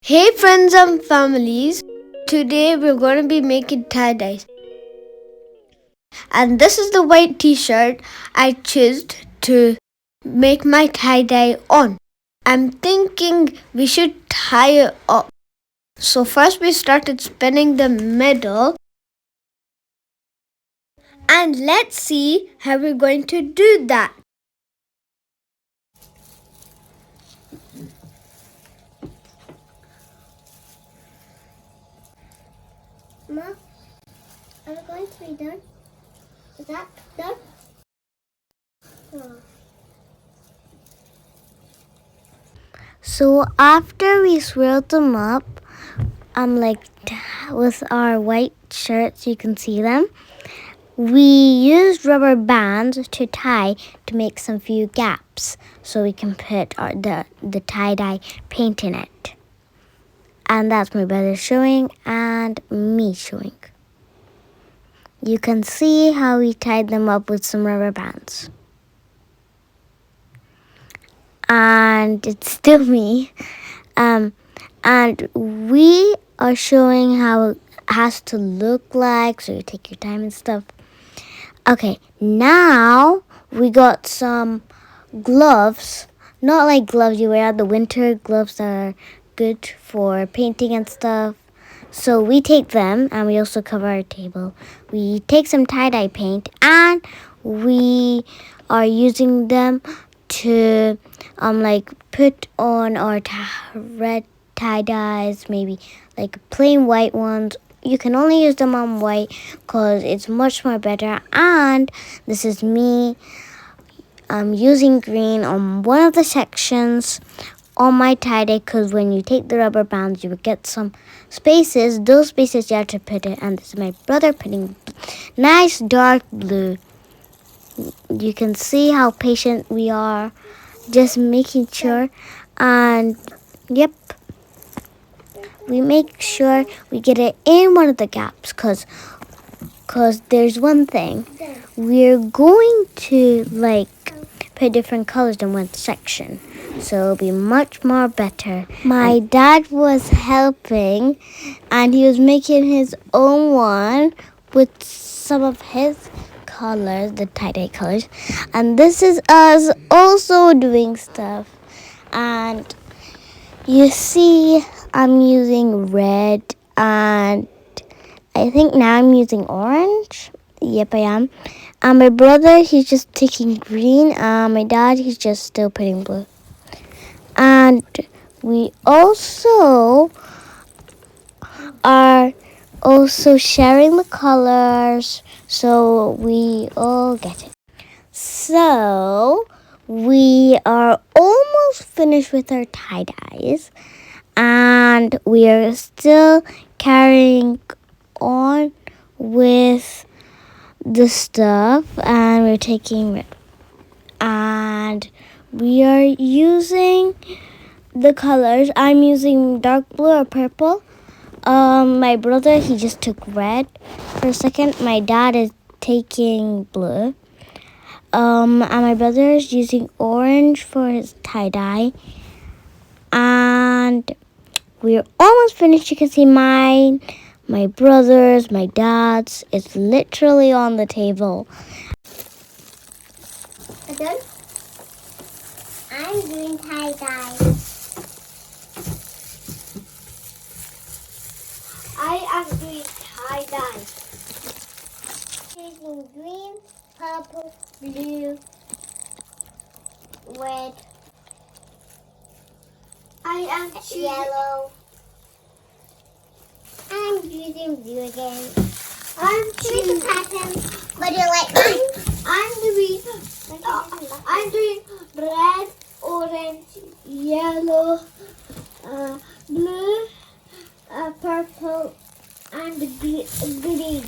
Hey friends and families, today we're going to be making tie-dyes. And this is the white t-shirt I chose to make my tie-dye on. I'm thinking we should tie it up. So first we started spinning the middle and let's see how we're going to do that. Mom, are we going to be done? Is that done? Oh. So after we swirled them up, with our white shirts, you can see them. We used rubber bands to tie to make some few gaps so we can put the tie-dye paint in it. And that's my brother showing and me showing. You can see how we tied them up with some rubber bands. And it's still me. And we are showing how it has to look like, so you take your time and stuff. Okay, now we got some gloves, not like gloves you wear at the winter, gloves that are good for painting and stuff. So we take them and we also cover our table. We take some tie-dye paint and we are using them to put on our red tie-dyes, maybe like plain white ones. You can only use them on white because it's much more better. And this is me using green on one of the sections on my tie-dye, because when you take the rubber bands you will get some spaces. Those spaces you have to put it, and this is my brother putting nice dark blue. You can see how patient we are, just making sure. And yep, we make sure we get it in one of the gaps, because there's one thing. We're going to put different colors in one section, so it'll be much more better. My dad was helping and he was making his own one with some of his colors, the tie-dye colors. And this is us also doing stuff. And you see, I'm using red, and I think now I'm using orange. Yep, I am. And my brother, he's just taking green. And my dad, he's just still putting blue. And we also are also sharing the colors so we all get it. So we are almost finished with our tie-dyes, and we are still carrying on with the stuff, and we're taking red, and we are using the colors. I'm using dark blue or purple. My brother, he just took red for a second. My dad is taking blue. And my brother is using orange for his tie-dye. And we're almost finished. You can see mine, my brother's, my dad's. It's literally on the table. Done? I'm doing tie-dye. I am doing tie-dye. Using green, purple, blue, red. I am choosing yellow. I'm using blue again. I'm choosing pattern. What do you like mine? I'm doing red, orange, yellow, blue, purple, and green.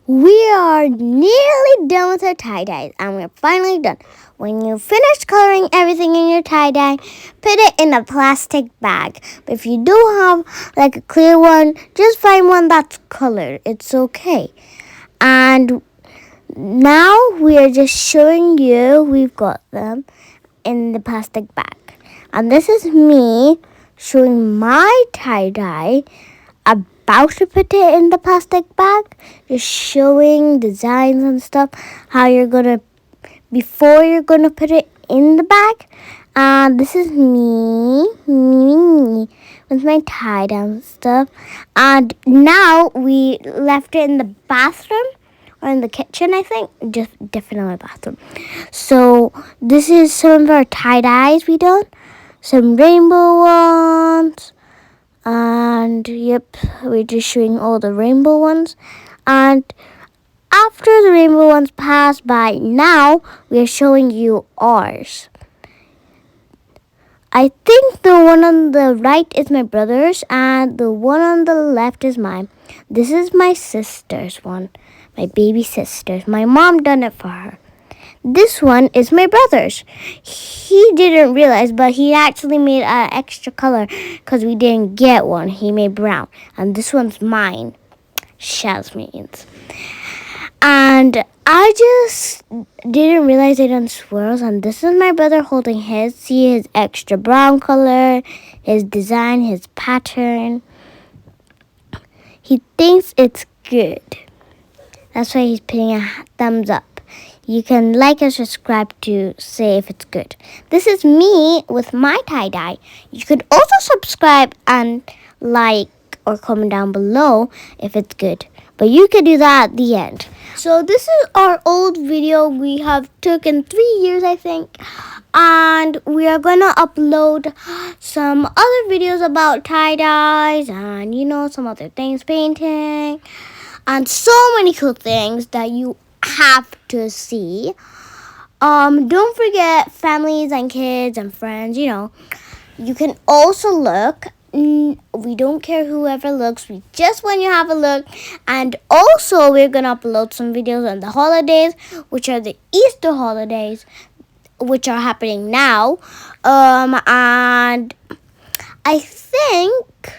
We are nearly done with our tie-dyes, and we're finally done. When you finish coloring everything in your tie-dye, put it in a plastic bag. But if you do have a clear one, just find one that's colored. It's okay. And now we are just showing you we've got them in the plastic bag. And this is me showing my tie-dye, about to put it in the plastic bag, just showing designs and stuff, how you're gonna, before you're gonna put it in the bag. And this is me with my tie-down stuff. And now we left it in the bathroom or in the kitchen, I think. Just definitely bathroom. So this is some of our tie-dyes we done. Some rainbow ones. And yep, we're just showing all the rainbow ones. And after the rainbow ones pass by, now we're showing you ours. I think the one on the right is my brother's and the one on the left is mine. This is my sister's one, my baby sister's. My mom done it for her. This one is my brother's. He didn't realize, but he actually made an extra color because we didn't get one. He made brown. And this one's mine. Jasmine's. And I just didn't realize they done swirls. And this is my brother holding his. See his extra brown color, his design, his pattern. He thinks it's good. That's why he's putting a thumbs up. You can like and subscribe to say if it's good. This is me with my tie-dye. You could also subscribe and like or comment down below if it's good. But you could do that at the end. So this is our old video we have taken 3 years, I think. And we are going to upload some other videos about tie-dyes and, some other things, painting. And so many cool things that you have to see. Don't forget families and kids and friends, You can also look. We don't care whoever looks. We just want you to have a look. And also, we're going to upload some videos on the holidays, which are the Easter holidays, which are happening now. And I think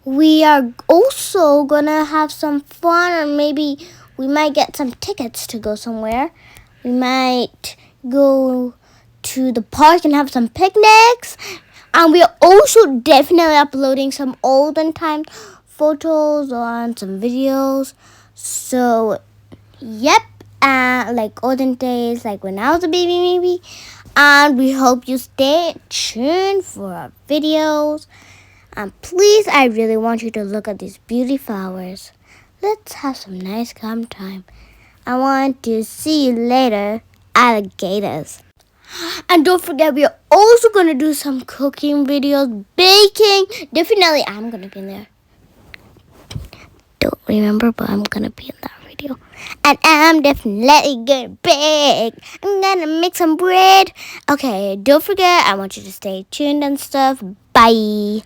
we are also going to have some fun, or maybe we might get some tickets to go somewhere. We might go to the park and have some picnics. And we are also definitely uploading some olden time photos and some videos. So, yep, like olden days, like when I was a baby maybe. And we hope you stay tuned for our videos. And please, I really want you to look at these beauty flowers. Let's have some nice calm time. I want to see you later, alligators. And don't forget, we are also going to do some cooking videos, baking. Definitely, I'm going to be in there. Don't remember, but I'm going to be in that video. And I'm definitely going to bake. I'm going to make some bread. Okay, don't forget, I want you to stay tuned and stuff. Bye.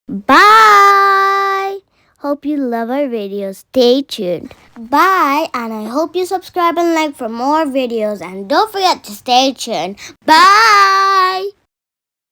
Bye. Hope you love our videos. Stay tuned. Bye, and I hope you subscribe and like for more videos. And don't forget to stay tuned. Bye.